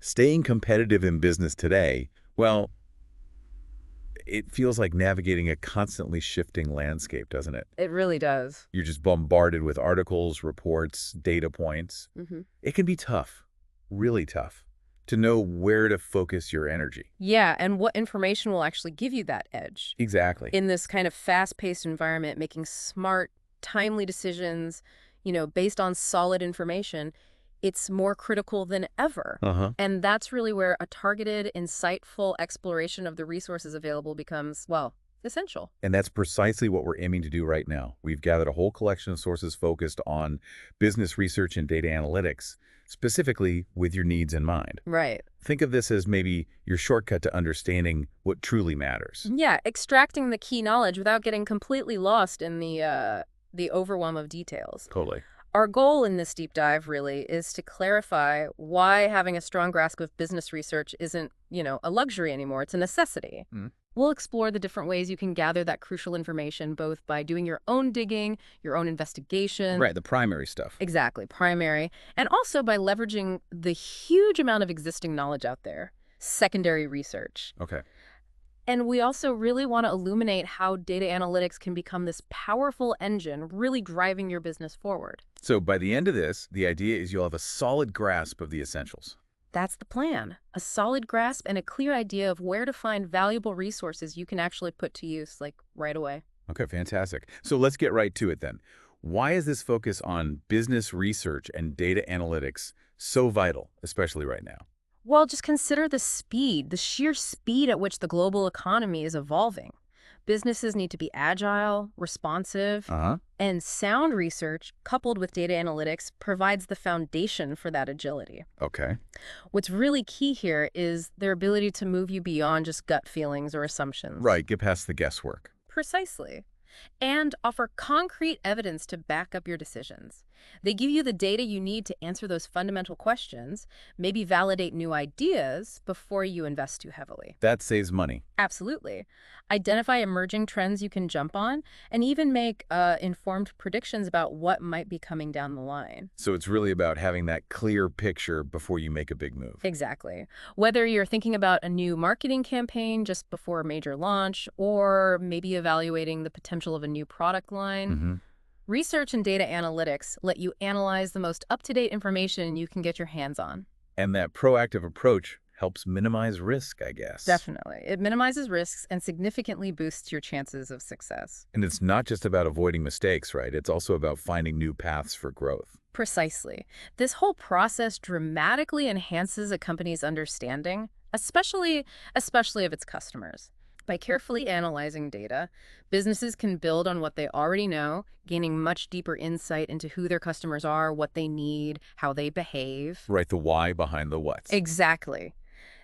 Staying competitive in business today, well, it feels like navigating a constantly shifting landscape, doesn't it? It really does. You're just bombarded with articles, reports, data points. Hmm. It can be tough, really tough, to know where to focus your energy. Yeah, and what information will actually give you that edge? Exactly. In this kind of fast-paced environment, making smart, timely decisions, based on solid information, it's more critical than ever. Uh-huh. And that's really where a targeted, insightful exploration of the resources available becomes, well, essential. And that's precisely what we're aiming to do right now. We've gathered a whole collection of sources focused on business research and data analytics, specifically with your needs in mind. Right. Think of this as maybe your shortcut to understanding what truly matters. Yeah, extracting the key knowledge without getting completely lost in the overwhelm of details. Totally. Our goal in this deep dive really is to clarify why having a strong grasp of business research isn't, a luxury anymore. It's a necessity. Mm. We'll explore the different ways you can gather that crucial information, both by doing your own digging, your own investigation. Right, the primary stuff. Exactly, primary, and also by leveraging the huge amount of existing knowledge out there, secondary research. Okay. And we also really want to illuminate how data analytics can become this powerful engine really driving your business forward. So by the end of this, the idea is you'll have a solid grasp of the essentials. That's the plan. A solid grasp and a clear idea of where to find valuable resources you can actually put to use, like right away. Okay, fantastic. So let's get right to it then. Why is this focus on business research and data analytics so vital, especially right now? Well, just consider the speed, the sheer speed at which the global economy is evolving. Businesses need to be agile, responsive, Uh-huh. and sound research coupled with data analytics provides the foundation for that agility. Okay. What's really key here is their ability to move you beyond just gut feelings or assumptions. Right, get past the guesswork. Precisely. And offer concrete evidence to back up your decisions. They give you the data you need to answer those fundamental questions, maybe validate new ideas before you invest too heavily. That saves money. Absolutely. Identify emerging trends you can jump on, and even make informed predictions about what might be coming down the line. So it's really about having that clear picture before you make a big move. Exactly. Whether you're thinking about a new marketing campaign just before a major launch, or maybe evaluating the potential of a new product line, Mm-hmm. research and data analytics let you analyze the most up-to-date information you can get your hands on. And that proactive approach helps minimize risk, I guess. Definitely. It minimizes risks and significantly boosts your chances of success. And it's not just about avoiding mistakes, right? It's also about finding new paths for growth. Precisely. This whole process dramatically enhances a company's understanding, especially of its customers. By carefully analyzing data, businesses can build on what they already know, gaining much deeper insight into who their customers are, what they need, how they behave. Right, the why behind the what's. Exactly.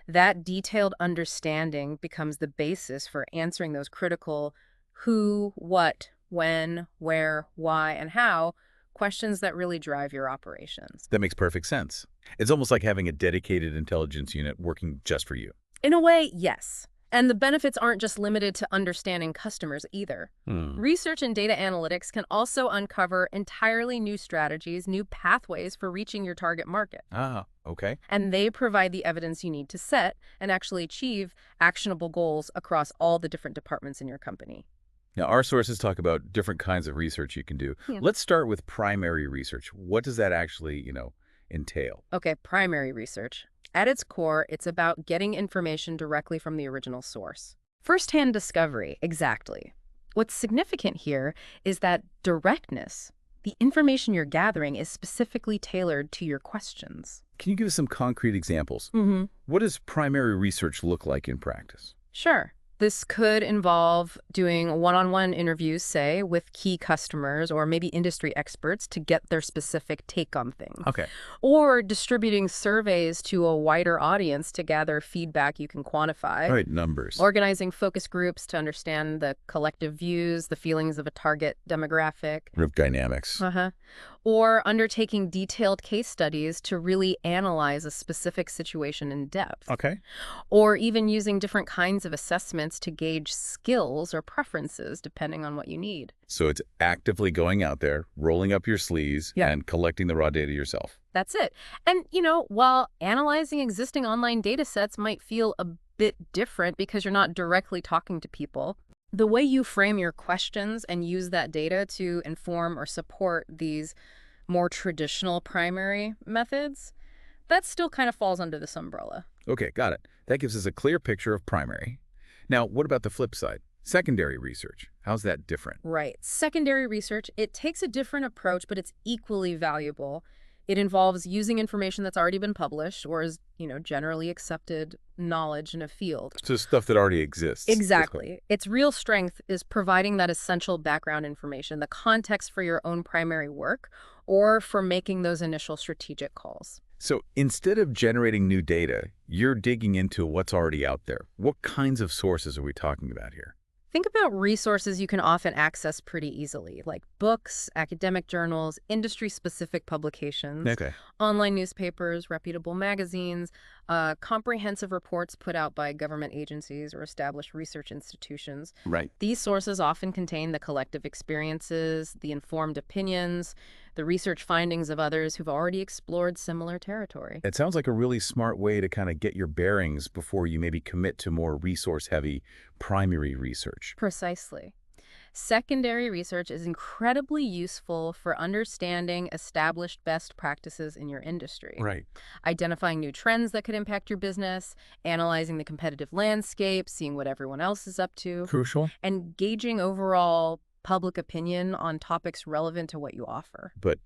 That detailed understanding becomes the basis for answering those critical who, what, when, where, why, and how questions that really drive your operations. That makes perfect sense. It's almost like having a dedicated intelligence unit working just for you. In a way, yes. And the benefits aren't just limited to understanding customers either. Research and data analytics can also uncover entirely new strategies, new pathways for reaching your target market. Ah, okay. And they provide the evidence you need to set and actually achieve actionable goals across all the different departments in your company. Now, our sources talk about different kinds of research you can do. Yeah. Let's start with primary research. What does that actually, entail? Okay, primary research. At its core, it's about getting information directly from the original source. First-hand discovery, exactly. What's significant here is that directness. The information you're gathering is specifically tailored to your questions. Can you give us some concrete examples? Mm-hmm. What does primary research look like in practice? Sure. This could involve doing one-on-one interviews, say, with key customers or maybe industry experts to get their specific take on things. Okay. Or distributing surveys to a wider audience to gather feedback you can quantify. All right, numbers. Organizing focus groups to understand the collective views, the feelings of a target demographic. Group dynamics. Or undertaking detailed case studies to really analyze a specific situation in depth. Okay. Or even using different kinds of assessments to gauge skills or preferences depending on what you need. So it's actively going out there, rolling up your sleeves, Yeah. and collecting the raw data yourself. That's it. And, while analyzing existing online data sets might feel a bit different because you're not directly talking to people, the way you frame your questions and use that data to inform or support these more traditional primary methods, that still kind of falls under this umbrella. Okay, got it. That gives us a clear picture of primary. Now, what about the flip side? Secondary research. How's that different? Right. Secondary research, it takes a different approach, but it's equally valuable. It involves using information that's already been published or is, generally accepted knowledge in a field. So stuff that already exists. Exactly. Its real strength is providing that essential background information, the context for your own primary work, or for making those initial strategic calls. So instead of generating new data, you're digging into what's already out there. What kinds of sources are we talking about here? Think about resources you can often access pretty easily, like books, academic journals, industry-specific publications, Okay. online newspapers, reputable magazines, comprehensive reports put out by government agencies or established research institutions. Right. These sources often contain the collective experiences, the informed opinions, the research findings of others who've already explored similar territory. It sounds like a really smart way to kind of get your bearings before you maybe commit to more resource-heavy primary research. Precisely. Secondary research is incredibly useful for understanding established best practices in your industry, Right. identifying new trends that could impact your business, analyzing the competitive landscape, seeing what everyone else is up to, Crucial. and gauging overall public opinion on topics relevant to what you offer. But,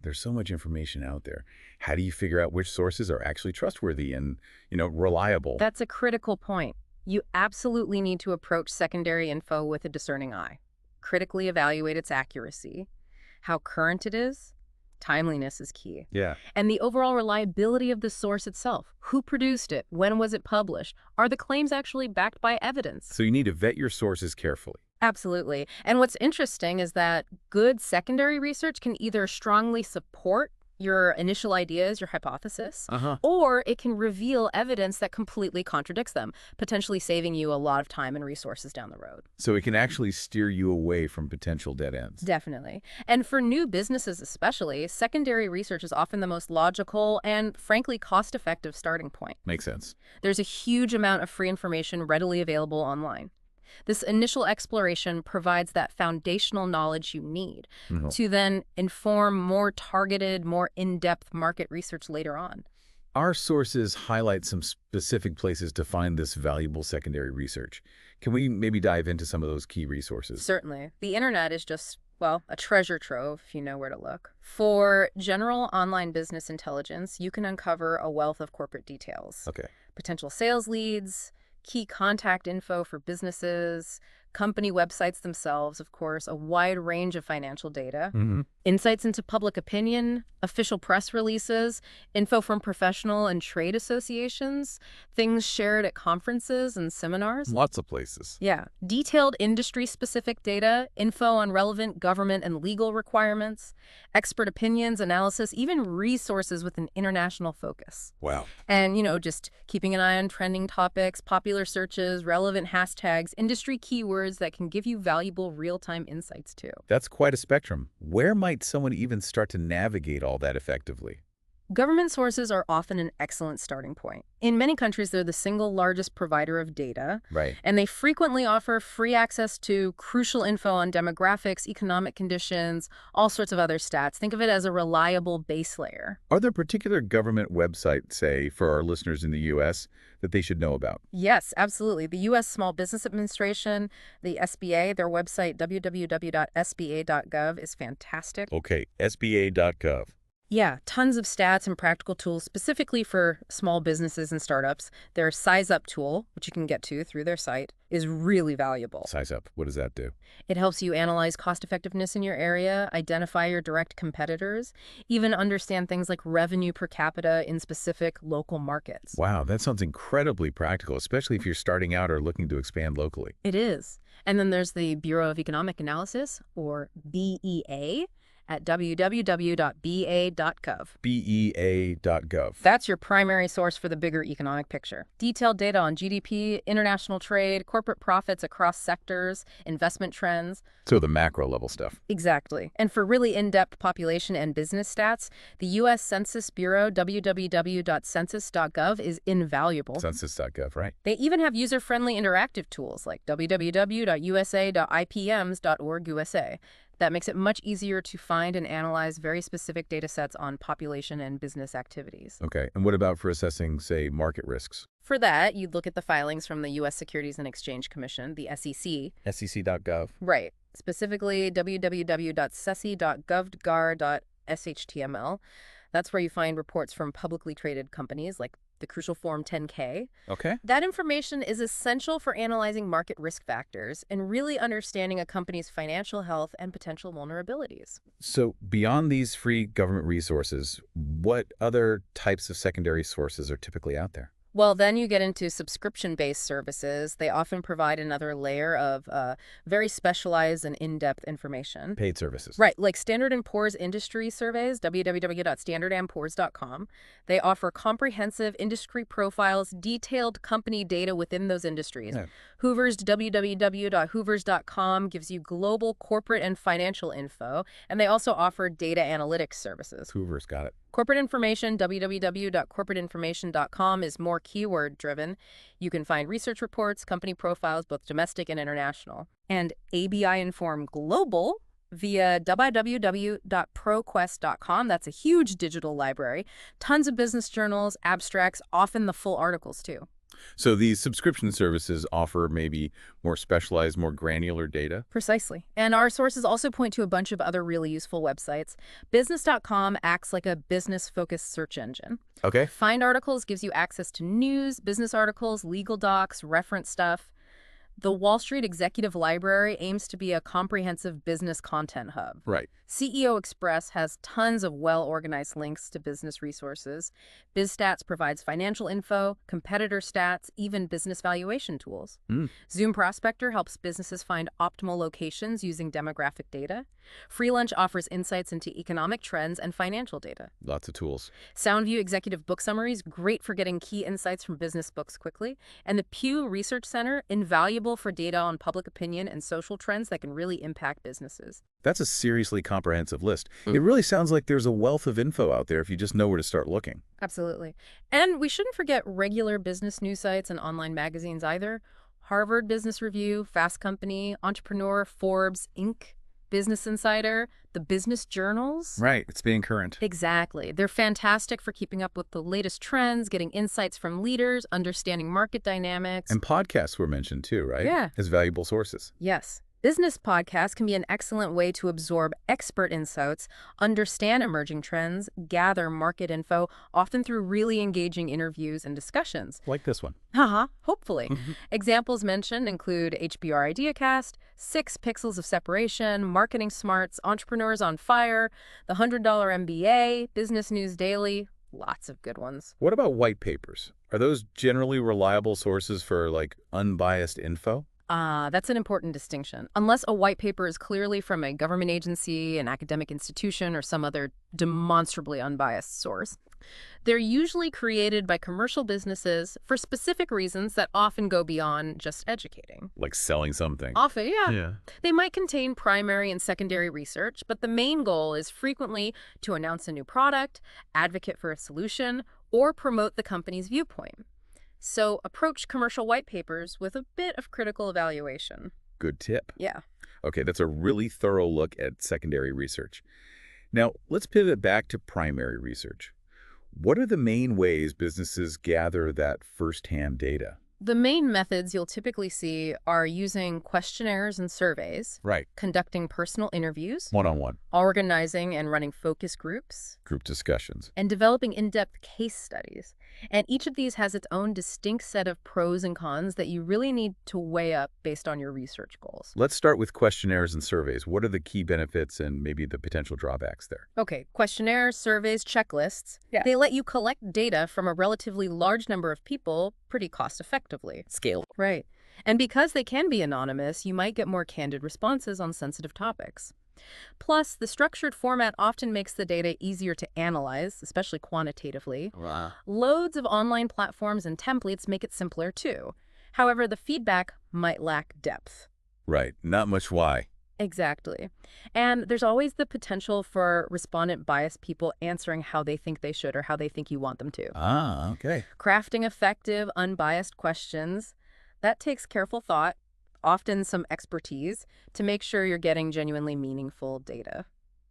there's so much information out there. How do you figure out which sources are actually trustworthy and, reliable? That's a critical point. You absolutely need to approach secondary info with a discerning eye. Critically evaluate its accuracy, how current it is. Timeliness is key. Yeah. And the overall reliability of the source itself. Who produced it? When was it published? Are the claims actually backed by evidence? So you need to vet your sources carefully. Absolutely. And what's interesting is that good secondary research can either strongly support your initial ideas, your hypothesis, or it can reveal evidence that completely contradicts them, potentially saving you a lot of time and resources down the road. So it can actually steer you away from potential dead ends. Definitely. And for new businesses especially, secondary research is often the most logical and, frankly, cost-effective starting point. Makes sense. There's a huge amount of free information readily available online. This initial exploration provides that foundational knowledge you need to then inform more targeted, more in-depth market research later on. Our sources highlight some specific places to find this valuable secondary research. Can we maybe dive into some of those key resources? Certainly. The internet is just, well, a treasure trove if you know where to look. For general online business intelligence, you can uncover a wealth of corporate details. Okay. Potential sales leads, key contact info for businesses, company websites themselves, of course, a wide range of financial data, insights into public opinion, official press releases, info from professional and trade associations, things shared at conferences and seminars. Lots of places. Yeah. Detailed industry-specific data, info on relevant government and legal requirements, expert opinions, analysis, even resources with an international focus. Wow. And, just keeping an eye on trending topics, popular searches, relevant hashtags, industry keywords that can give you valuable real-time insights too. That's quite a spectrum. Where might someone even start to navigate all that effectively? Government sources are often an excellent starting point. In many countries, they're the single largest provider of data, Right. and they frequently offer free access to crucial info on demographics, economic conditions, all sorts of other stats. Think of it as a reliable base layer. Are there particular government websites, say, for our listeners in the U.S., that they should know about? Yes, absolutely. The U.S. Small Business Administration, the SBA, their website, www.sba.gov, is fantastic. Okay, sba.gov. Yeah, tons of stats and practical tools specifically for small businesses and startups. Their Size Up tool, which you can get to through their site, is really valuable. Size Up, what does that do? It helps you analyze cost effectiveness in your area, identify your direct competitors, even understand things like revenue per capita in specific local markets. Wow, that sounds incredibly practical, especially if you're starting out or looking to expand locally. It is. And then there's the Bureau of Economic Analysis, or BEA. at www.ba.gov. BEA.gov. That's your primary source for the bigger economic picture. Detailed data on GDP, international trade, corporate profits across sectors, investment trends. So the macro level stuff. Exactly. And for really in-depth population and business stats, the U.S. Census Bureau, www.census.gov, is invaluable. Census.gov, right? They even have user-friendly interactive tools like www.usa.ipms.org/USA. That makes it much easier to find and analyze very specific data sets on population and business activities. Okay. And what about for assessing, say, market risks? For that, you'd look at the filings from the U.S. Securities and Exchange Commission, the SEC. SEC.gov. Right. Specifically, www.seci.govgar.shtml. That's where you find reports from publicly traded companies like the crucial Form 10K. Okay. That information is essential for analyzing market risk factors and really understanding a company's financial health and potential vulnerabilities. So beyond these free government resources, what other types of secondary sources are typically out there? Well, then you get into subscription-based services. They often provide another layer of very specialized and in-depth information. Paid services. Right, like Standard & Poor's industry surveys, www.standardandpoors.com. They offer comprehensive industry profiles, detailed company data within those industries. Yeah. Hoover's www.hoovers.com gives you global corporate and financial info, and they also offer data analytics services. Hoover's got it. Corporate information, www.corporateinformation.com, is more keyword-driven. You can find research reports, company profiles, both domestic and international. And ABI Inform Global via www.proquest.com. That's a huge digital library. Tons of business journals, abstracts, often the full articles, too. So these subscription services offer maybe more specialized, more granular data? Precisely. And our sources also point to a bunch of other really useful websites. Business.com acts like a business-focused search engine. Okay. Find Articles gives you access to news, business articles, legal docs, reference stuff. The Wall Street Executive Library aims to be a comprehensive business content hub. Right. CEO Express has tons of well-organized links to business resources. BizStats provides financial info, competitor stats, even business valuation tools. Zoom Prospector helps businesses find optimal locations using demographic data. FreeLunch offers insights into economic trends and financial data. Lots of tools. SoundView Executive Book Summaries, great for getting key insights from business books quickly. And the Pew Research Center, invaluable for data on public opinion and social trends that can really impact businesses. That's a seriously comprehensive list. It really sounds like there's a wealth of info out there if you just know where to start looking. Absolutely. And we shouldn't forget regular business news sites and online magazines either. Harvard Business Review, Fast Company, Entrepreneur, Forbes, Inc., Business Insider, the business journals. Right. It's being current. Exactly. They're fantastic for keeping up with the latest trends, getting insights from leaders, understanding market dynamics. And podcasts were mentioned too, right? Yeah. As valuable sources. Yes. Business podcasts can be an excellent way to absorb expert insights, understand emerging trends, gather market info, often through really engaging interviews and discussions. Like this one. Hopefully. Examples mentioned include HBR IdeaCast, 6 Pixels of Separation, Marketing Smarts, Entrepreneurs on Fire, The $100 MBA, Business News Daily. Lots of good ones. What about white papers? Are those generally reliable sources for, like, unbiased info? That's an important distinction. Unless a white paper is clearly from a government agency, an academic institution, or some other demonstrably unbiased source, they're usually created by commercial businesses for specific reasons that often go beyond just educating. Like selling something. Often, yeah. Yeah. They might contain primary and secondary research, but the main goal is frequently to announce a new product, advocate for a solution, or promote the company's viewpoint. So approach commercial white papers with a bit of critical evaluation. Good tip. Yeah. Okay, that's a really thorough look at secondary research. Now, let's pivot back to primary research. What are the main ways businesses gather that firsthand data? The main methods you'll typically see are using questionnaires and surveys, Right. conducting personal interviews, One-on-one. organizing and running focus groups, Group discussions. and developing in-depth case studies. And each of these has its own distinct set of pros and cons that you really need to weigh up based on your research goals. Let's start with questionnaires and surveys. What are the key benefits and maybe the potential drawbacks there? Okay, questionnaires, surveys, checklists. Yeah. They let you collect data from a relatively large number of people pretty cost-effectively. Scale. Right. And because they can be anonymous, you might get more candid responses on sensitive topics. Plus, the structured format often makes the data easier to analyze, especially quantitatively. Wow. Loads of online platforms and templates make it simpler too. However, the feedback might lack depth. Right. Not much why. Exactly. And there's always the potential for respondent bias, people answering how they think they should or how they think you want them to. Ah, okay. Crafting effective, unbiased questions, that takes careful thought, often some expertise, to make sure you're getting genuinely meaningful data.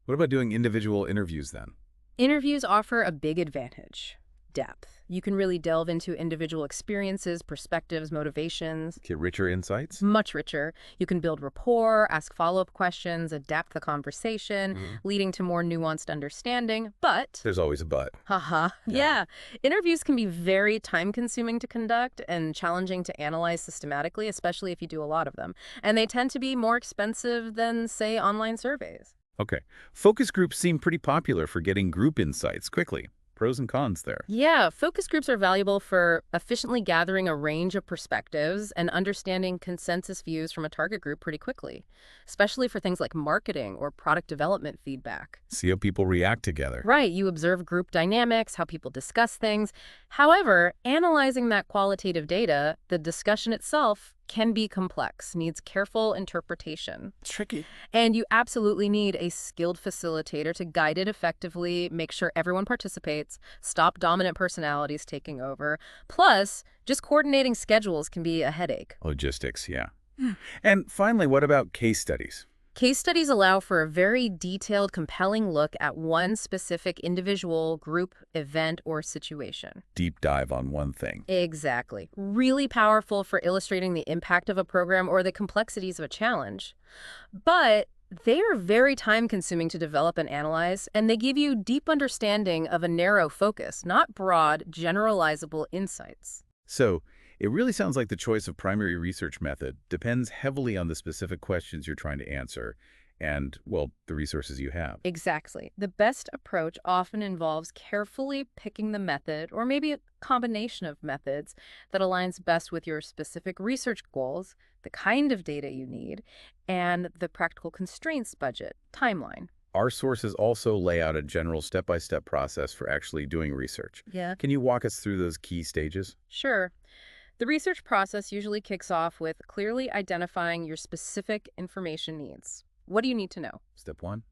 What about doing individual interviews then? Interviews offer a big advantage: depth. You can really delve into individual experiences, perspectives, motivations. Get richer insights? Much richer. You can build rapport, ask follow-up questions, adapt the conversation, leading to more nuanced understanding. But, There's always a but. haha, Yeah. yeah, interviews can be very time-consuming to conduct and challenging to analyze systematically, especially if you do a lot of them. And they tend to be more expensive than, say, online surveys. Okay. Focus groups seem pretty popular for getting group insights quickly. Pros and cons there. Yeah, focus groups are valuable for efficiently gathering a range of perspectives and understanding consensus views from a target group pretty quickly, especially for things like marketing or product development feedback. See how people react together. Right, you observe group dynamics, how people discuss things. However, analyzing that qualitative data, the discussion itself, can be complex, needs careful interpretation. Tricky. And you absolutely need a skilled facilitator to guide it effectively, make sure everyone participates, stop dominant personalities taking over. Plus, just coordinating schedules can be a headache. Logistics, yeah. And finally, what about case studies? Case studies allow for a very detailed, compelling look at one specific individual, group, event, or situation. Deep dive on one thing. Exactly. Really powerful for illustrating the impact of a program or the complexities of a challenge. But they are very time-consuming to develop and analyze, and they give you deep understanding of a narrow focus, not broad, generalizable insights. So, it really sounds like the choice of primary research method depends heavily on the specific questions you're trying to answer and, well, the resources you have. Exactly. The best approach often involves carefully picking the method, or maybe a combination of methods, that aligns best with your specific research goals, the kind of data you need, and the practical constraints, budget, timeline. Our sources also lay out a general step-by-step process for actually doing research. Yeah. Can you walk us through those key stages? Sure. The research process usually kicks off with clearly identifying your specific information needs. What do you need to know? Step 1,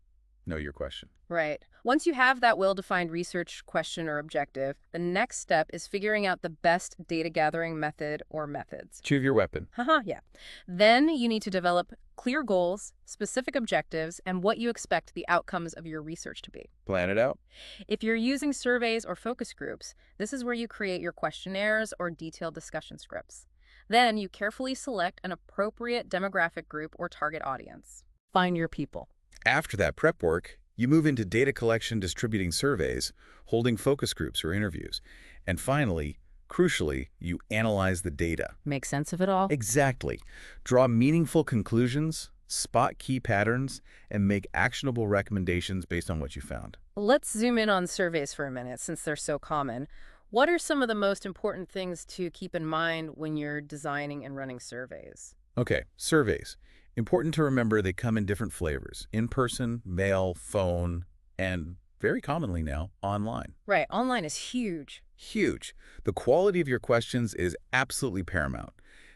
know your question. Right. Once you have that well-defined research question or objective, the next step is figuring out the best data gathering method or methods. Choose your weapon. Haha, yeah. Then you need to develop clear goals, specific objectives, and what you expect the outcomes of your research to be. Plan it out. If you're using surveys or focus groups, this is where you create your questionnaires or detailed discussion scripts. Then you carefully select an appropriate demographic group or target audience. Find your people. After that prep work, you move into data collection, distributing surveys, holding focus groups or interviews. And finally, crucially, you analyze the data. Make sense of it all? Exactly. Draw meaningful conclusions, spot key patterns, and make actionable recommendations based on what you found. Let's zoom in on surveys for a minute, since they're so common. What are some of the most important things to keep in mind when you're designing and running surveys? Okay, surveys. Important to remember they come in different flavors: in-person, mail, phone, and very commonly now, online. Right, online is huge. Huge. The quality of your questions is absolutely paramount.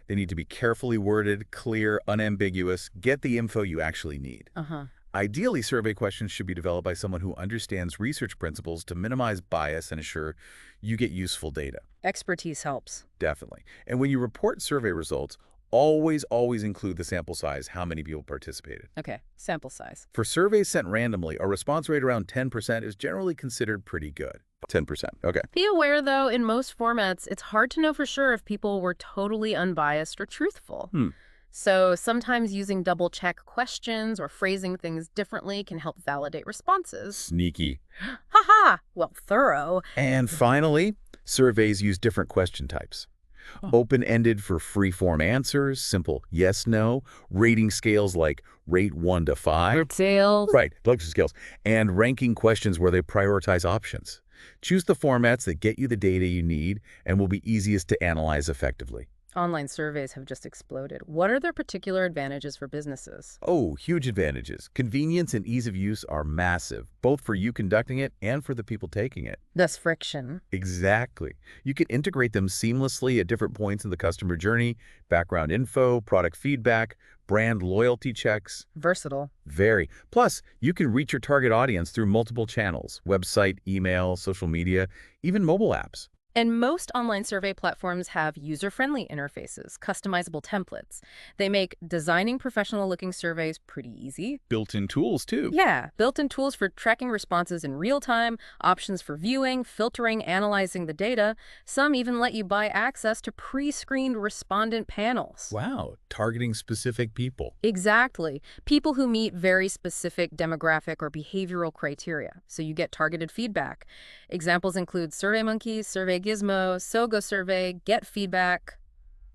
They need to be carefully worded, clear, unambiguous, get the info you actually need. Uh-huh. Ideally, survey questions should be developed by someone who understands research principles to minimize bias and ensure you get useful data. Expertise helps. Definitely. And when you report survey results, always include the sample size, how many people participated. Okay, sample size. For surveys sent randomly, a response rate around 10% is generally considered pretty good. 10%, okay. Be aware, though, in most formats, it's hard to know for sure if people were totally unbiased or truthful. So sometimes using double-check questions or phrasing things differently can help validate responses. Sneaky. Haha! Well, thorough. And finally, surveys use different question types. Open-ended for free-form answers, simple yes/no, rating scales like rate 1 to 5. Details. Right, intelligence scales, and ranking questions where they prioritize options. Choose the formats that get you the data you need and will be easiest to analyze effectively. Online surveys have just exploded. What are their particular advantages for businesses? Oh, huge advantages. Convenience and ease of use are massive, both for you conducting it and for the people taking it. Thus, friction. Exactly. You can integrate them seamlessly at different points in the customer journey, background info, product feedback, brand loyalty checks. Versatile. Very. Plus, you can reach your target audience through multiple channels, website, email, social media, even mobile apps. And most online survey platforms have user-friendly interfaces, customizable templates. They make designing professional-looking surveys pretty easy. Built-in tools, too. Yeah, built-in tools for tracking responses in real time, options for viewing, filtering, analyzing the data. Some even let you buy access to pre-screened respondent panels. Wow, targeting specific people. Exactly. People who meet very specific demographic or behavioral criteria. So you get targeted feedback. Examples include SurveyMonkey, SurveyGizmo, Sogo Survey, Get Feedback.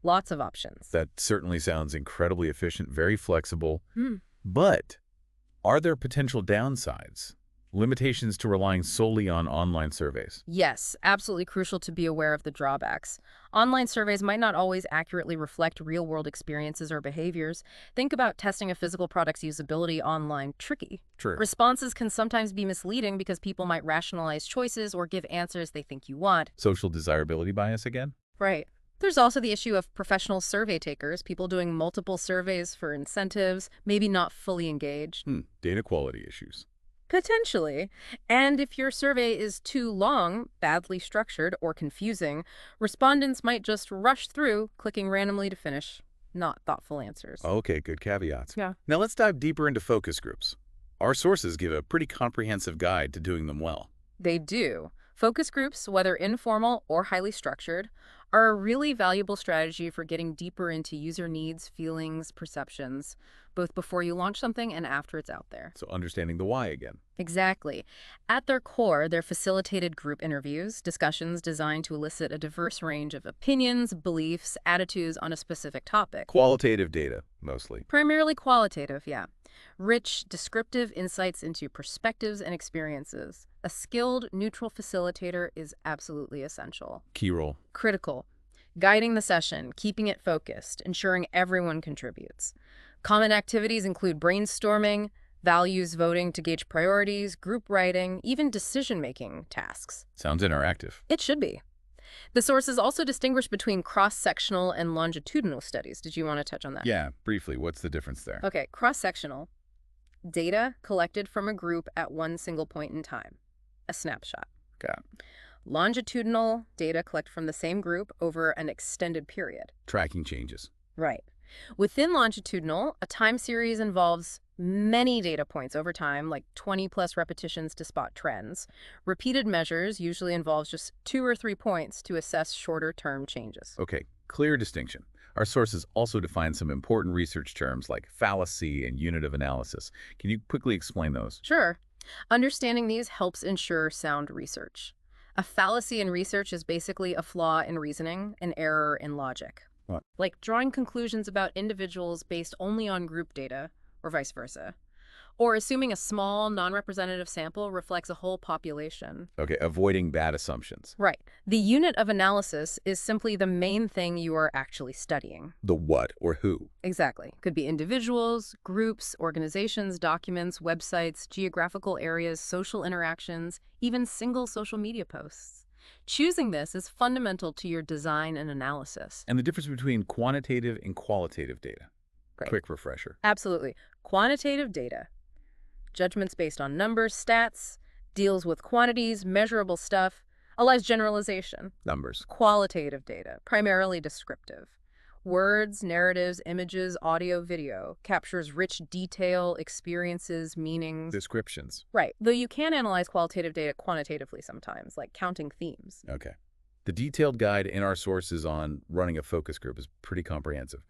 Lots of options. That certainly sounds incredibly efficient, very flexible. Hmm. But are there potential downsides? Limitations to relying solely on online surveys? Yes, absolutely crucial to be aware of the drawbacks. Online surveys might not always accurately reflect real-world experiences or behaviors. Think about testing a physical product's usability online. Tricky. True. Responses can sometimes be misleading because people might rationalize choices or give answers they think you want. Social desirability bias again? Right. There's also the issue of professional survey takers, people doing multiple surveys for incentives, maybe not fully engaged. Data quality issues. Potentially. And if your survey is too long, badly structured, or confusing, respondents might just rush through, clicking randomly to finish. Not thoughtful answers. Okay, good caveats. Yeah. Now let's dive deeper into focus groups. Our sources give a pretty comprehensive guide to doing them well. They do. Focus groups, whether informal or highly structured, are a really valuable strategy for getting deeper into user needs, feelings, perceptions, both before you launch something and after it's out there. So understanding the why again. Exactly. At their core, they're facilitated group interviews, discussions designed to elicit a diverse range of opinions, beliefs, attitudes on a specific topic. Qualitative data, mostly. Primarily qualitative, yeah. Rich, descriptive insights into perspectives and experiences. A skilled, neutral facilitator is absolutely essential. Key role. Critical. Guiding the session, keeping it focused, ensuring everyone contributes. Common activities include brainstorming, values voting to gauge priorities, group writing, even decision-making tasks. Sounds interactive. It should be. The sources also distinguish between cross-sectional and longitudinal studies. Did you want to touch on that? Yeah, briefly, what's the difference there? Okay, cross-sectional. Data collected from a group at one single point in time. A snapshot. Got it. Longitudinal data collected from the same group over an extended period. Tracking changes. Right. Within longitudinal, a time series involves many data points over time, like 20-plus repetitions to spot trends. Repeated measures usually involves just 2 or 3 points to assess shorter-term changes. Okay, clear distinction. Our sources also define some important research terms like fallacy and unit of analysis. Can you quickly explain those? Sure. Understanding these helps ensure sound research. A fallacy in research is basically a flaw in reasoning, an error in logic. What? Like drawing conclusions about individuals based only on group data, or vice versa. Or assuming a small, non-representative sample reflects a whole population. Okay, avoiding bad assumptions. Right. The unit of analysis is simply the main thing you are actually studying. The what or who. Exactly. Could be individuals, groups, organizations, documents, websites, geographical areas, social interactions, even single social media posts. Choosing this is fundamental to your design and analysis. And the difference between quantitative and qualitative data. Great. Quick refresher. Absolutely. Quantitative data. Judgments based on numbers, stats, deals with quantities, measurable stuff, allows generalization. Numbers. Qualitative data, primarily descriptive. Words, narratives, images, audio, video, captures rich detail, experiences, meanings. Descriptions. Right, though you can analyze qualitative data quantitatively sometimes, like counting themes. Okay. The detailed guide in our sources on running a focus group is pretty comprehensive.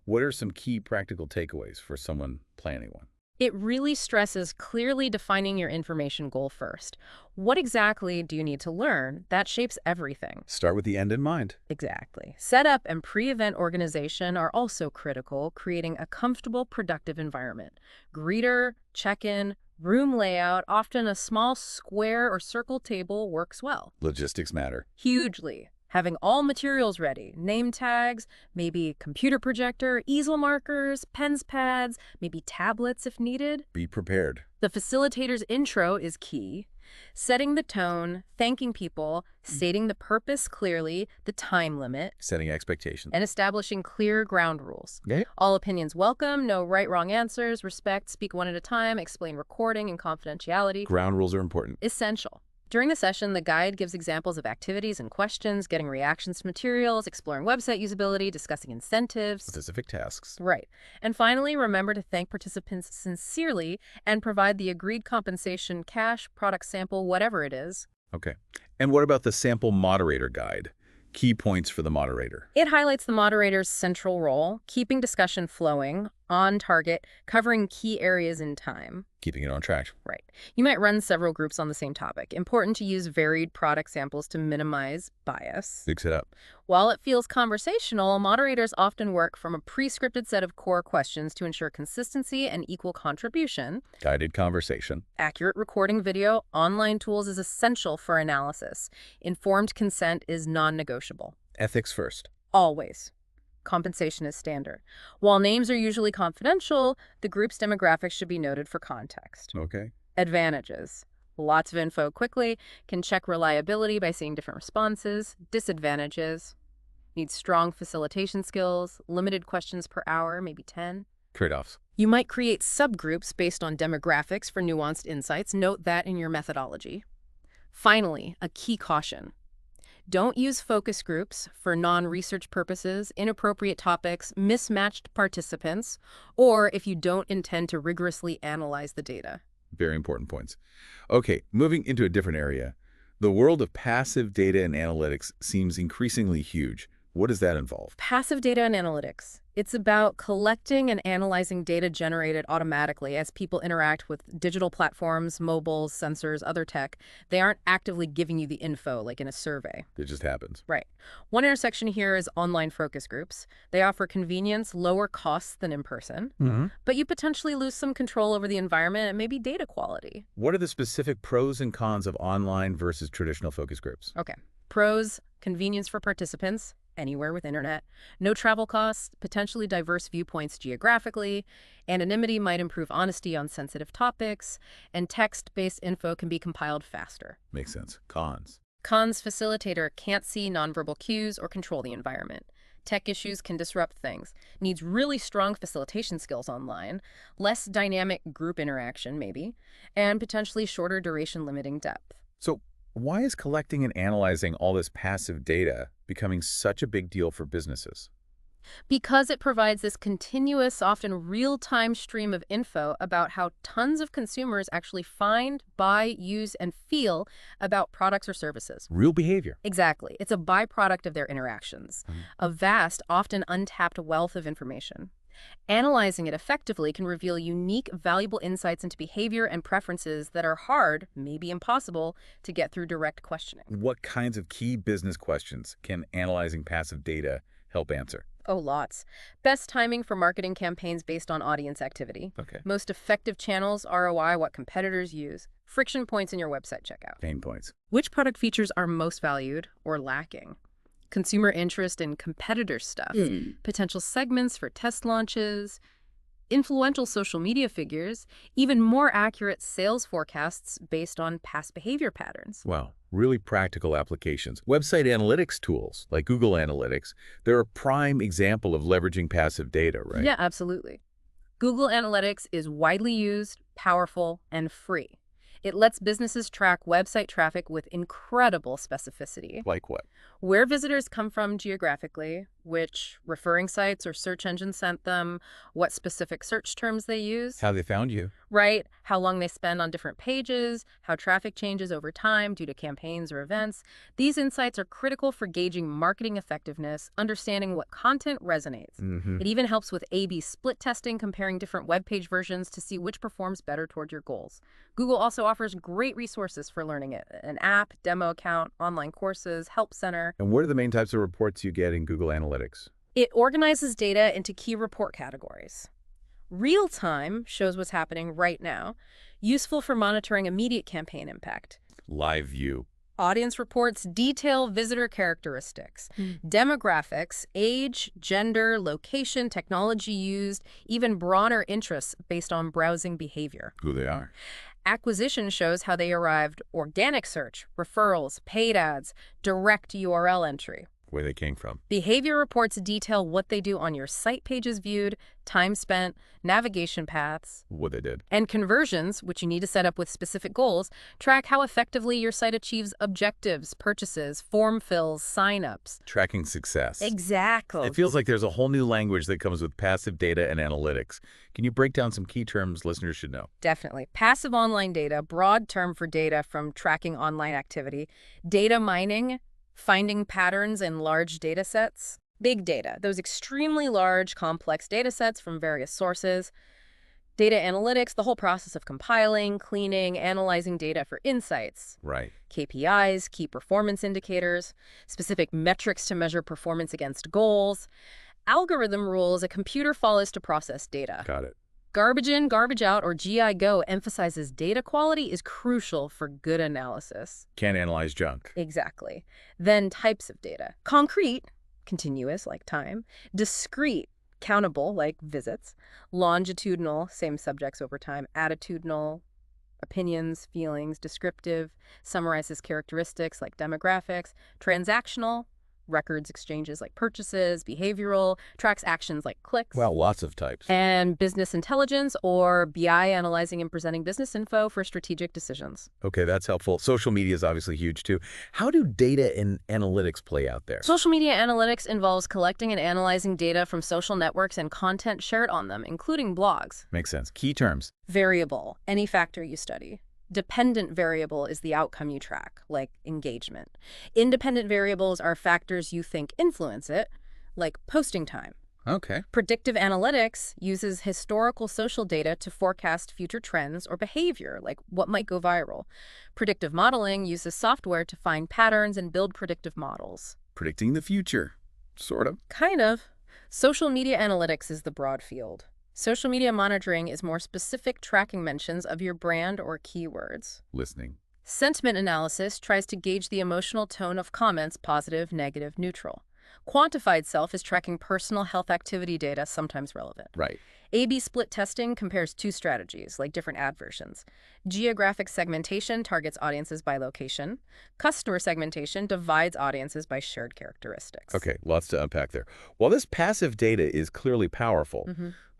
What are some key practical takeaways for someone planning one? It really stresses clearly defining your information goal first. What exactly do you need to learn? That shapes everything. Start with the end in mind. Exactly. Setup and pre-event organization are also critical, creating a comfortable, productive environment. Greeter, check-in, room layout, often a small square or circle table works well. Logistics matter. Hugely. Having all materials ready, name tags, maybe computer projector, easel markers, pens, pads, maybe tablets if needed. Be prepared. The facilitator's intro is key. Setting the tone, thanking people, stating the purpose clearly, the time limit, Setting expectations. and establishing clear ground rules. Okay. All opinions welcome, no right, wrong answers, respect, speak one at a time, explain recording and confidentiality. Ground rules are important. Essential. During the session, the guide gives examples of activities and questions, getting reactions to materials, exploring website usability, discussing incentives. Specific tasks. Right. And finally, remember to thank participants sincerely and provide the agreed compensation, cash, product sample, whatever it is. Okay. And what about the sample moderator guide? Key points for the moderator. It highlights the moderator's central role, keeping discussion flowing, on target, covering key areas in time. Keeping it on track. Right. You might run several groups on the same topic. Important to use varied product samples to minimize bias. Mix it up. While it feels conversational, moderators often work from a pre-scripted set of core questions to ensure consistency and equal contribution. Guided conversation. Accurate recording video, online tools is essential for analysis. Informed consent is non-negotiable. Ethics first. Always. Compensation is standard. While names are usually confidential, the group's demographics should be noted for context. Okay. Advantages. Lots of info quickly, can check reliability by seeing different responses. Disadvantages. Needs strong facilitation skills, limited questions per hour, maybe 10. Trade-offs. You might create subgroups based on demographics for nuanced insights. Note that in your methodology. Finally, a key caution. Don't use focus groups for non-research purposes, inappropriate topics, mismatched participants, or if you don't intend to rigorously analyze the data. Very important points. Okay, moving into a different area. The world of passive data and analytics seems increasingly huge. What does that involve? Passive data and analytics. It's about collecting and analyzing data generated automatically as people interact with digital platforms, mobiles, sensors, other tech. They aren't actively giving you the info like in a survey. It just happens. Right. One intersection here is online focus groups. They offer convenience, lower costs than in person, but you potentially lose some control over the environment and maybe data quality. What are the specific pros and cons of online versus traditional focus groups? Okay. Pros, convenience for participants, anywhere with internet, no travel costs, potentially diverse viewpoints geographically, anonymity might improve honesty on sensitive topics, and text-based info can be compiled faster. Makes sense. Cons. Cons, facilitator can't see nonverbal cues or control the environment. Tech issues can disrupt things. Needs really strong facilitation skills online, less dynamic group interaction maybe, and potentially shorter duration limiting depth. So why is collecting and analyzing all this passive data becoming such a big deal for businesses? Because it provides this continuous, often real-time stream of info about how tons of consumers actually find, buy, use, and feel about products or services. Real behavior. Exactly. It's a byproduct of their interactions. A vast, often untapped wealth of information. Analyzing it effectively can reveal unique, valuable insights into behavior and preferences that are hard, maybe impossible, to get through direct questioning. What kinds of key business questions can analyzing passive data help answer? Oh, lots. Best timing for marketing campaigns based on audience activity. Okay. Most effective channels, ROI, what competitors use. Friction points in your website checkout. Pain points. Which product features are most valued or lacking? Consumer interest in competitor stuff. Potential segments for test launches. Influential social media figures. Even more accurate sales forecasts based on past behavior patterns. Wow, really practical applications. Website analytics tools like Google Analytics, they're a prime example of leveraging passive data, right? Yeah, absolutely. Google Analytics is widely used, powerful, and free. It lets businesses track website traffic with incredible specificity. Like what? Where visitors come from geographically, which referring sites or search engines sent them, what specific search terms they use. How they found you. Right, how long they spend on different pages, how traffic changes over time due to campaigns or events. These insights are critical for gauging marketing effectiveness, understanding what content resonates. It even helps with A/B split testing, comparing different web page versions to see which performs better toward your goals. Google also offers great resources for learning it: an app, demo account, online courses, help center. And what are the main types of reports you get in Google Analytics? It organizes data into key report categories. Real time shows what's happening right now, useful for monitoring immediate campaign impact. Live view. Audience reports detail visitor characteristics, demographics, age, gender, location, technology used, even broader interests based on browsing behavior. Who they are. Acquisition shows how they arrived: organic search, referrals, paid ads, direct URL entry. Where they came from. Behavior reports detail what they do on your site pages viewed, time spent, navigation paths. What they did. And conversions, which you need to set up with specific goals, track how effectively your site achieves objectives, purchases, form fills, signups. Tracking success. Exactly. It feels like there's a whole new language that comes with passive data and analytics. Can you break down some key terms listeners should know? Definitely. Passive online data, broad term for data from tracking online activity. Data mining, finding patterns in large data sets. Big data, those extremely large, complex data sets from various sources. Data analytics, the whole process of compiling, cleaning, analyzing data for insights. Right. KPIs, key performance indicators, specific metrics to measure performance against goals. Algorithm rules, a computer follows to process data. Got it. Garbage in, garbage out, or GI-GO emphasizes data quality is crucial for good analysis. Can't analyze junk. Exactly. Then types of data. Concrete, continuous, like time. Discrete, countable, like visits. Longitudinal, same subjects over time. Attitudinal, opinions, feelings. Descriptive, summarizes characteristics like demographics. Transactional, records exchanges like purchases. Behavioral, tracks actions like clicks. Well, lots of types. And business intelligence, or BI, analyzing and presenting business info for strategic decisions. Okay, that's helpful. Social media is obviously huge too. How do data and analytics play out there? Social media analytics involves collecting and analyzing data from social networks and content shared on them, including blogs. Makes sense. Key terms. Variable, any factor you study. Dependent variable is the outcome you track, like engagement. Independent variables are factors you think influence it, like posting time. Okay. Predictive analytics uses historical social data to forecast future trends or behavior, like what might go viral. Predictive modeling uses software to find patterns and build predictive models. Predicting the future. Sort of. Kind of. Social media analytics is the broad field. Social media monitoring is more specific tracking mentions of your brand or keywords. Listening. Sentiment analysis tries to gauge the emotional tone of comments, positive, negative, neutral. Quantified self is tracking personal health activity data, sometimes relevant. Right. A/B split testing compares two strategies, like different ad versions. Geographic segmentation targets audiences by location. Customer segmentation divides audiences by shared characteristics. Okay, lots to unpack there. While this passive data is clearly powerful,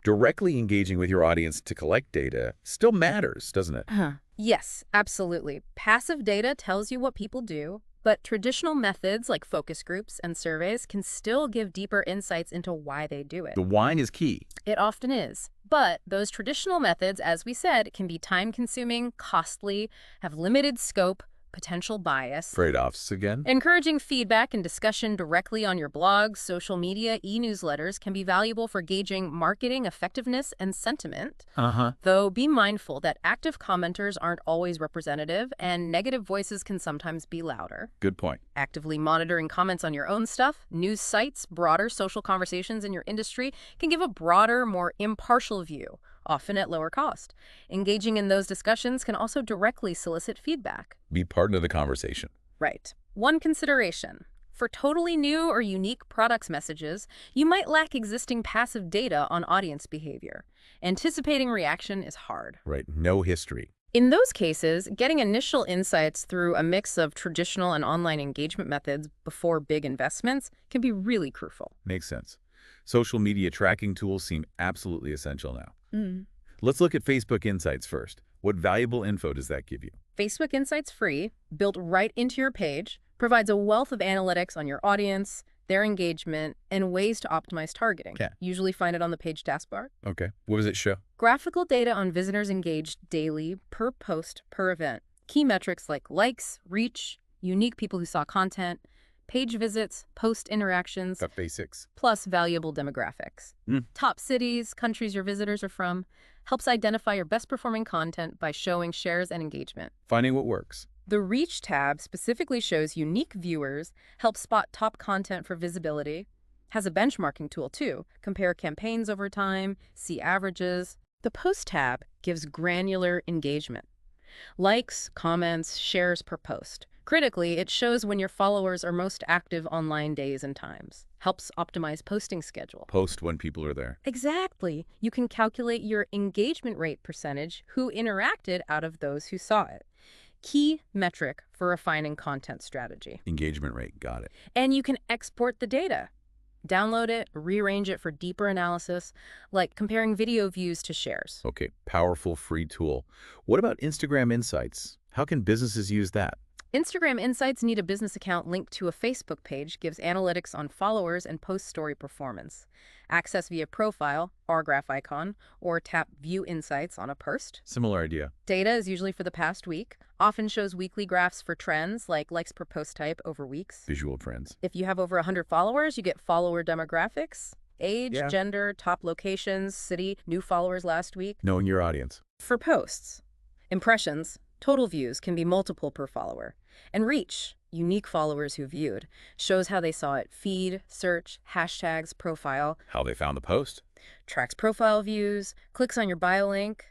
directly engaging with your audience to collect data still matters, doesn't it? Yes, absolutely. Passive data tells you what people do, but traditional methods like focus groups and surveys can still give deeper insights into why they do it. The why is key. It often is. But those traditional methods, as we said, can be time-consuming, costly, have limited scope, potential bias. Trade-offs again? Encouraging feedback and discussion directly on your blogs, social media, e-newsletters can be valuable for gauging marketing effectiveness and sentiment. Though be mindful that active commenters aren't always representative and negative voices can sometimes be louder. Good point. Actively monitoring comments on your own stuff, news sites, broader social conversations in your industry can give a broader, more impartial view, often at lower cost. Engaging in those discussions can also directly solicit feedback. Be part of the conversation. Right. One consideration. For totally new or unique products messages, you might lack existing passive data on audience behavior. Anticipating reaction is hard. Right. No history. In those cases, getting initial insights through a mix of traditional and online engagement methods before big investments can be really crucial. Makes sense. Social media tracking tools seem absolutely essential now. Let's look at Facebook Insights first. What valuable info does that give you? Facebook Insights Free, built right into your page, provides a wealth of analytics on your audience, their engagement, and ways to optimize targeting. Okay. Usually find it on the page taskbar. Okay. What does it show? Graphical data on visitors engaged daily, per post, per event. Key metrics like likes, reach, unique people who saw content, page visits, post interactions, Got basics. plus valuable demographics. Top cities, countries your visitors are from, helps identify your best performing content by showing shares and engagement. Finding what works. The Reach tab specifically shows unique viewers, helps spot top content for visibility, has a benchmarking tool too, compare campaigns over time, see averages. The Post tab gives granular engagement. Likes, comments, shares per post, Critically, it shows when your followers are most active online days and times. Helps optimize posting schedule. Post when people are there. Exactly. You can calculate your engagement rate percentage, who interacted out of those who saw it. Key metric for refining content strategy. Engagement rate, got it. And you can export the data. Download it, rearrange it for deeper analysis, like comparing video views to shares. Okay, powerful free tool. What about Instagram Insights? How can businesses use that? Instagram Insights need a business account linked to a Facebook page, gives analytics on followers and post story performance. Access via profile, bar graph icon, or tap View Insights on a post. Similar idea. Data is usually for the past week, often shows weekly graphs for trends like likes per post type over weeks. Visual trends. If you have over 100 followers, you get follower demographics, age, Yeah. gender, top locations, city, new followers last week. Knowing your audience. For posts, impressions, total views can be multiple per follower. And reach, unique followers who viewed, shows how they saw it. Feed, search, hashtags, profile, How they found the post. tracks profile views, clicks on your bio link.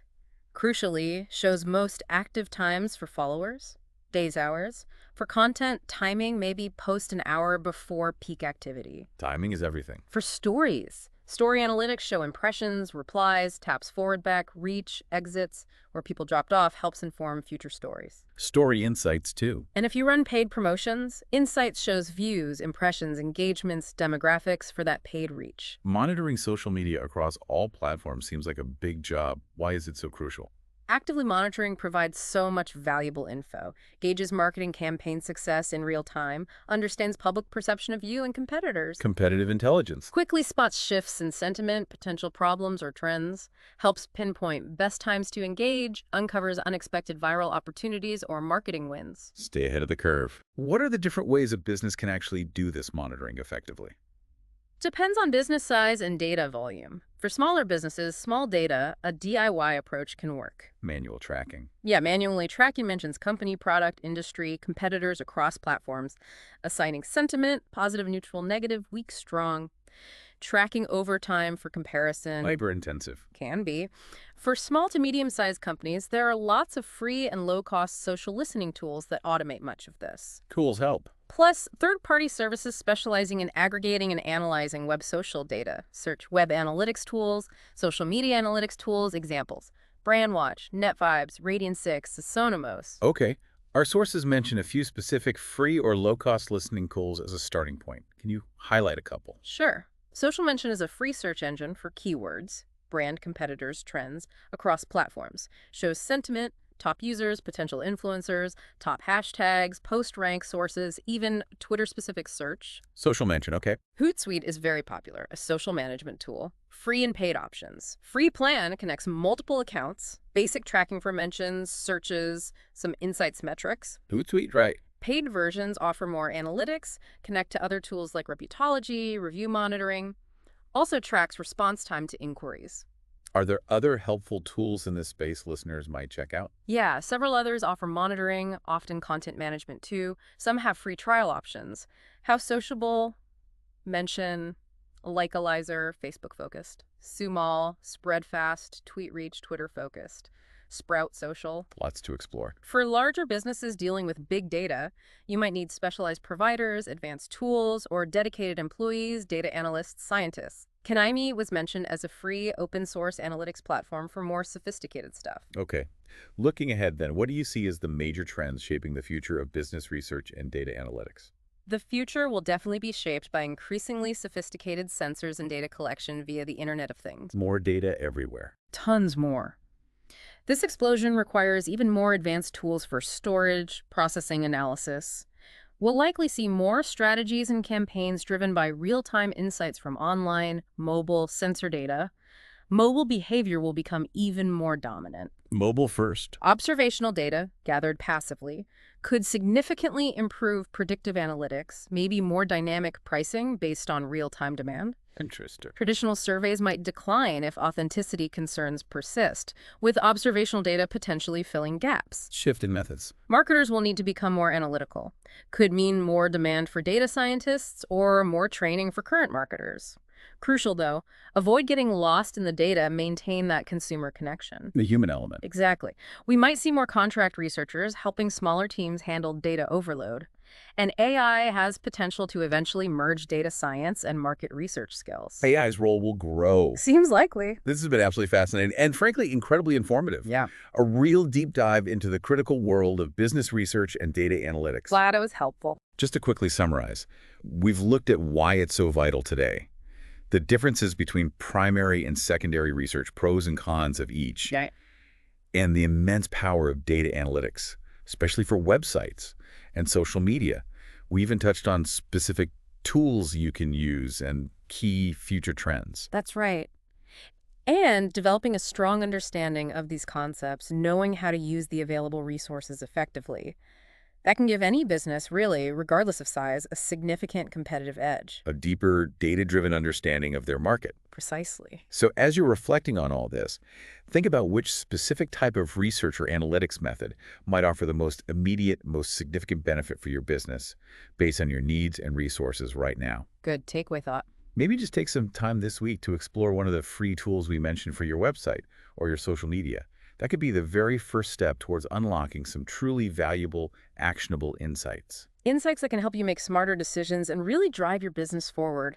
Crucially, shows most active times for followers, days, hours. For content, timing, maybe post an hour before peak activity. Timing is everything. For stories, story analytics show impressions, replies, taps forward back, reach, exits, where people dropped off helps inform future stories. Story Insights, too. And if you run paid promotions, Insights shows views, impressions, engagements, demographics for that paid reach. Monitoring social media across all platforms seems like a big job. Why is it so crucial? Actively monitoring provides so much valuable info, gauges marketing campaign success in real time, understands public perception of you and competitors, Competitive intelligence. quickly spots shifts in sentiment, potential problems or trends, helps pinpoint best times to engage, uncovers unexpected viral opportunities or marketing wins. Stay ahead of the curve. What are the different ways a business can actually do this monitoring effectively? Depends on business size and data volume. For smaller businesses, small data, a DIY approach can work. Manual tracking. Yeah, manually tracking mentions company, product, industry, competitors across platforms, assigning sentiment, positive, neutral, negative, weak, strong. Tracking over time for comparison Labor intensive. can be. For small to medium-sized companies, there are lots of free and low-cost social listening tools that automate much of this. Tools help. Plus, third-party services specializing in aggregating and analyzing web social data. Search web analytics tools, social media analytics tools, examples. Brandwatch, NetVibes, Radian6, Sonomos. Okay. Our sources mention a few specific free or low-cost listening tools as a starting point. Can you highlight a couple? Sure. Social Mention is a free search engine for keywords, brand competitors, trends across platforms. Shows sentiment, top users, potential influencers, top hashtags, post rank sources, even Twitter-specific search. Social mention, okay. Hootsuite is very popular, a social management tool. Free and paid options. Free plan connects multiple accounts, basic tracking for mentions, searches, some insights metrics. Hootsuite, right. Paid versions offer more analytics, connect to other tools like Reputology, review monitoring. Also tracks response time to inquiries. Are there other helpful tools in this space listeners might check out? Yeah, several others offer monitoring, often content management too. Some have free trial options. How Sociable, Mention, Likealizer, Facebook focused. Sumal, Spreadfast, TweetReach, Twitter focused. Sprout Social. Lots to explore. For larger businesses dealing with big data, you might need specialized providers, advanced tools, or dedicated employees, data analysts, scientists. Kanaimi was mentioned as a free open-source analytics platform for more sophisticated stuff. Okay. Looking ahead then, what do you see as the major trends shaping the future of business research and data analytics? The future will definitely be shaped by increasingly sophisticated sensors and data collection via the Internet of Things. More data everywhere. Tons more. This explosion requires even more advanced tools for storage, processing, analysis. We'll likely see more strategies and campaigns driven by real-time insights from online, mobile, sensor data. Mobile behavior will become even more dominant. Mobile first. Observational data, gathered passively, could significantly improve predictive analytics, maybe more dynamic pricing based on real-time demand. Interesting. Traditional surveys might decline if authenticity concerns persist, with observational data potentially filling gaps. Shift in methods. Marketers will need to become more analytical. Could mean more demand for data scientists or more training for current marketers. Crucial, though, avoid getting lost in the data, maintain that consumer connection. The human element. Exactly. We might see more contract researchers helping smaller teams handle data overload. And AI has potential to eventually merge data science and market research skills. AI's role will grow. Seems likely. This has been absolutely fascinating and, frankly, incredibly informative. Yeah. A real deep dive into the critical world of business research and data analytics. Glad it was helpful. Just to quickly summarize, we've looked at why it's so vital today, the differences between primary and secondary research, pros and cons of each, Yeah. and the immense power of data analytics, especially for websites and social media. We even touched on specific tools you can use and key future trends. That's right. And developing a strong understanding of these concepts, knowing how to use the available resources effectively. That can give any business, really, regardless of size, a significant competitive edge. A deeper, data-driven understanding of their market. Precisely. So as you're reflecting on all this, think about which specific type of research or analytics method might offer the most immediate, most significant benefit for your business based on your needs and resources right now. Good takeaway thought. Maybe just take some time this week to explore one of the free tools we mentioned for your website or your social media. That could be the very first step towards unlocking some truly valuable, actionable insights. Insights that can help you make smarter decisions and really drive your business forward.